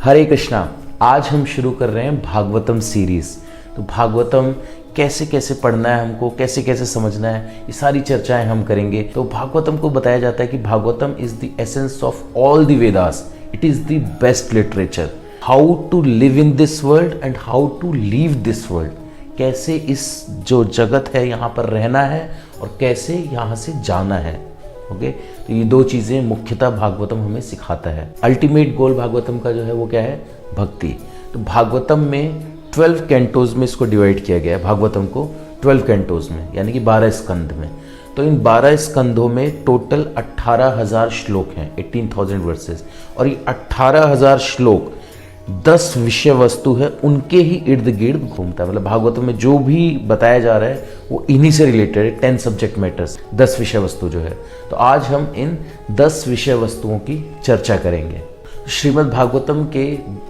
हरे कृष्णा। आज हम शुरू कर रहे हैं भागवतम सीरीज। तो भागवतम कैसे कैसे पढ़ना है, हमको कैसे कैसे समझना है, ये सारी चर्चाएं हम करेंगे। तो भागवतम को बताया जाता है कि Bhagavatam is the essence of all the Vedas. It is the best literature. How to live in this world and how to leave this world, कैसे इस जो जगत है यहाँ पर रहना है और कैसे यहाँ से जाना है। ओके, तो ये दो चीज़ें मुख्यतः भागवतम हमें सिखाता है। अल्टीमेट गोल भागवतम का जो है वो क्या है? भक्ति। तो भागवतम में 12 कैंटोज में इसको डिवाइड किया गया है। भागवतम को 12 कैंटोज में, यानी कि 12 स्कंद में। तो इन 12 स्कंदों में टोटल 18,000 श्लोक हैं, 18,000 वर्सेस। और ये 18,000 श्लोक 10 विषय वस्तु है, उनके ही इर्द गिर्द घूमता है। मतलब भागवतम में जो भी बताया जा रहा है वो इन्हीं से रिलेटेड है। 10 सब्जेक्ट मैटर्स, 10 विषय वस्तु जो है। तो आज हम इन 10 विषय वस्तुओं की चर्चा करेंगे। श्रीमद् भागवतम के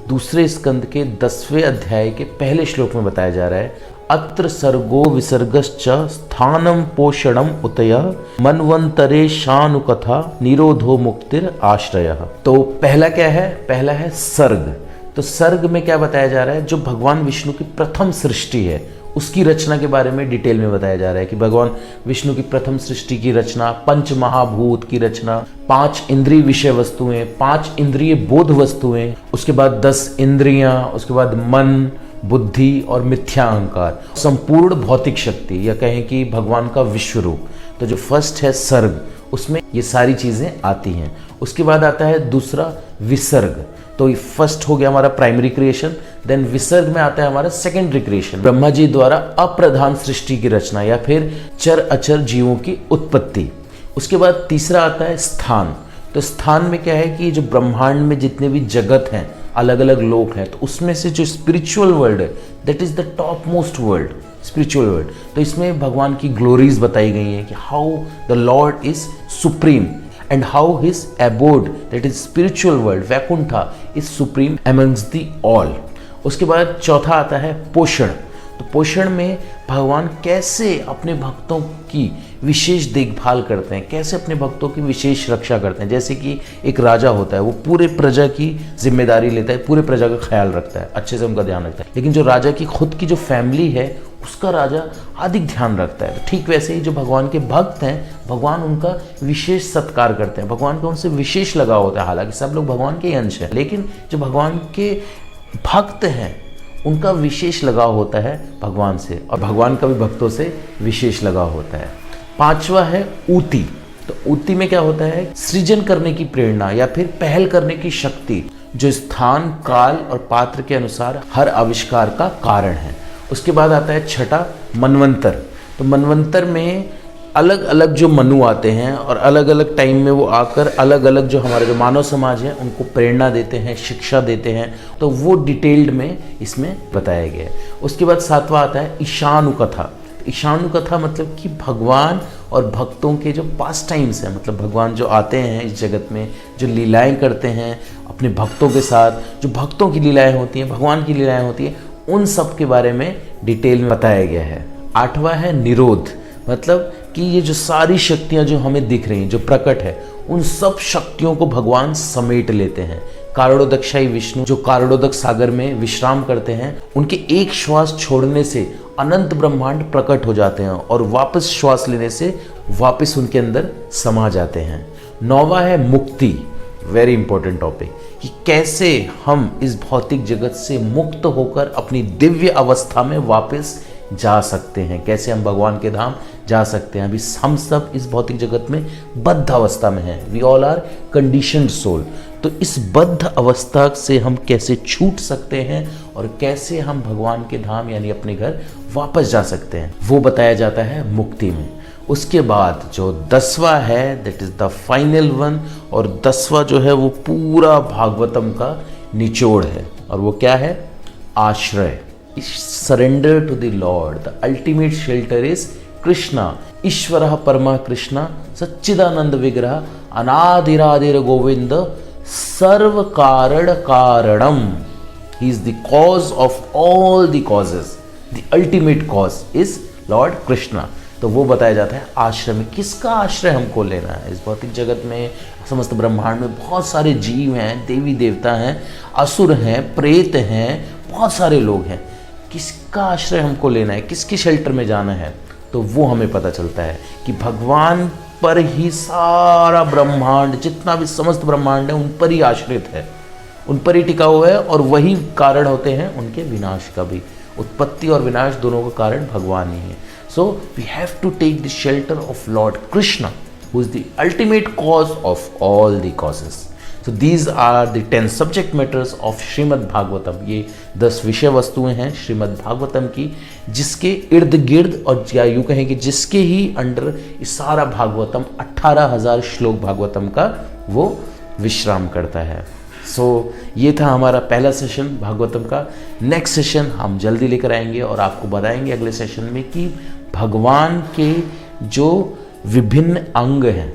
दूसरे स्कंद के 10वें अध्याय के पहले श्लोक में बताया जा रहा है, अत्र सर्गो विसर्गश्च स्थानम पोषणम उतयः मन्वंतरे शानुकथा निरोधो मुक्तिर आश्रयः। तो पहला क्या है? पहला है सर्ग। तो सर्ग में क्या बताया जा रहा है? जो भगवान विष्णु की प्रथम सृष्टि है उसकी रचना के बारे में डिटेल में बताया जा रहा है कि भगवान विष्णु की प्रथम सृष्टि की रचना, पंच महाभूत की रचना, 5 इंद्रिय विषय वस्तुएं, 5 इंद्रिय बोध वस्तुएं, उसके बाद 10 इंद्रियां, उसके बाद मन, बुद्धि और मिथ्या अहंकार, संपूर्ण भौतिक शक्ति, या कहें कि भगवान का विश्व रूप। तो जो फर्स्ट है सर्ग, उसमें ये सारी चीजें आती हैं। उसके बाद आता है दूसरा विसर्ग। तो ये फर्स्ट हो गया हमारा प्राइमरी क्रिएशन। देन विसर्ग में आता है हमारा सेकेंडरी क्रिएशन, ब्रह्मा जी द्वारा अप्रधान सृष्टि की रचना या फिर चर अचर जीवों की उत्पत्ति। उसके बाद तीसरा आता है स्थान। तो स्थान में क्या है कि जो ब्रह्मांड में जितने भी जगत हैं, अलग अलग लोक हैं, तो उसमें से जो स्पिरिचुअल वर्ल्ड है, that is the top most world, spiritual world. तो इसमें भगवान की ग्लोरीज बताई गई हैं कि how the Lord is supreme and how his abode, that is spiritual world, Vaikuntha, is supreme amongst the all. उसके बाद चौथा आता है पोषण। तो पोषण में भगवान कैसे अपने भक्तों की विशेष देखभाल करते हैं, कैसे अपने भक्तों की विशेष रक्षा करते हैं। जैसे कि एक राजा होता है, वो पूरे प्रजा की जिम्मेदारी लेता है, पूरे प्रजा का ख्याल रखता है, अच्छे से उनका ध्यान रखता है। लेकिन जो राजा की खुद की जो फैमिली है उसका राजा अधिक ध्यान रखता है। ठीक वैसे ही जो भगवान के भक्त हैं, भगवान उनका विशेष सत्कार करते हैं, भगवान का उनसे विशेष लगाव होता है। हालांकि सब लोग भगवान के अंश हैं, लेकिन जो भगवान के भक्त हैं उनका विशेष लगाव होता है भगवान से, और भगवान का भी भक्तों से विशेष लगाव होता है। पांचवा है ऊति। तो ऊति में क्या होता है? सृजन करने की प्रेरणा या फिर पहल करने की शक्ति, जो स्थान, काल और पात्र के अनुसार हर आविष्कार का कारण है। उसके बाद आता है छठा मनवंतर। तो मनवंतर में अलग अलग जो मनु आते हैं और अलग अलग टाइम में वो आकर अलग अलग जो हमारे जो मानव समाज है उनको प्रेरणा देते हैं, शिक्षा देते हैं। तो वो डिटेल्ड में इसमें बताया गया है। उसके बाद सातवां आता है ईशानुकथा। ईशानुकथा मतलब कि भगवान और भक्तों के जो पास टाइम्स हैं, मतलब भगवान जो आते हैं इस जगत में, जो लीलाएं करते हैं अपने भक्तों के साथ, जो भक्तों की लीलाएं होती हैं, भगवान की लीलाएं होती हैं, उन सब के बारे में डिटेल में बताया गया है। आठवां है निरोध। मतलब कि ये जो सारी शक्तियां जो हमें दिख रही हैं, जो प्रकट है, उन सब शक्तियों को भगवान समेट लेते हैं। कारणोदकशाई विष्णु जो कारणोदक सागर में विश्राम करते हैं, उनके एक श्वास छोड़ने से अनंत ब्रह्मांड प्रकट हो जाते हैं और वापस श्वास लेने से वापस उनके अंदर समा जाते हैं। नौवा है मुक्ति। वेरी इंपॉर्टेंट टॉपिक, कि कैसे हम इस भौतिक जगत से मुक्त होकर अपनी दिव्य अवस्था में वापस जा सकते हैं, कैसे हम भगवान के धाम जा सकते हैं। अभी हम सब इस भौतिक जगत में बद्ध अवस्था में हैं। We all are conditioned soul. तो इस बद्ध अवस्था से हम कैसे छूट सकते हैं और कैसे हम भगवान के धाम यानी अपने घर वापस जा सकते हैं, वो बताया जाता है मुक्ति में। उसके बाद जो 10वां है, that is the final one, और 10वां जो है वो पूरा भागवतम का निचोड़ है। और वो क्या है? आश्रय। Surrender to the Lord, the ultimate shelter is Krishna. ईश्वरः परमा कृष्णा सच्चिदानंद विग्रह अनादिरादिर गोविंद सर्व कारण कारणम। He is the cause of all the causes. The ultimate cause is Lord Krishna. तो वो बताया जाता है आश्रय में। किसका आश्रय हमको लेना है? इस भौतिक जगत में, समस्त ब्रह्मांड में बहुत सारे जीव हैं, देवी देवता हैं, असुर हैं, प्रेत हैं, बहुत सारे लोग हैं। किसका आश्रय हमको लेना है, किसकी शेल्टर में जाना है? तो वो हमें पता चलता है कि भगवान पर ही सारा ब्रह्मांड, जितना भी समस्त ब्रह्मांड है, उन पर ही आश्रित है, उन पर ही टिका हुआ है, और वही कारण होते हैं उनके विनाश का भी। उत्पत्ति और विनाश दोनों का कारण भगवान ही है। So we have to take the shelter of Lord Krishna, who is the ultimate cause of all the causes. So these are the 10 subject matters of Shrimad Bhagavatam. ये 10 विषय वस्तुएं हैं श्रीमद् भागवतम की, जिसके इर्द गिर्द, और या यूँ कहें कि जिसके ही अंडर इस सारा भागवतम 18,000 श्लोक भागवतम का वो विश्राम करता है। ये था हमारा पहला सेशन भागवतम का। नेक्स्ट सेशन हम जल्दी लेकर आएंगे और आपको बताएंगे अगले सेशन में कि भगवान के जो विभिन्न अंग हैं,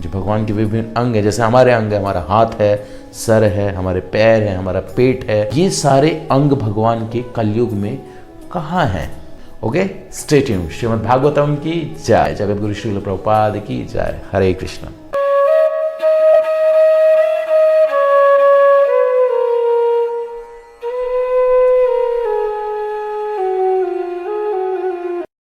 जो भगवान के विभिन्न अंग हैं, जैसे हमारे अंग है, हमारा हाथ है, सर है, हमारे पैर है, हमारा पेट है, ये सारे अंग भगवान के कलयुग में कहाँ हैं। Okay, stay tuned. Shrimad Bhagavatam की जय। जगत गुरु श्रील प्रभुपाद की जय। हरे कृष्ण।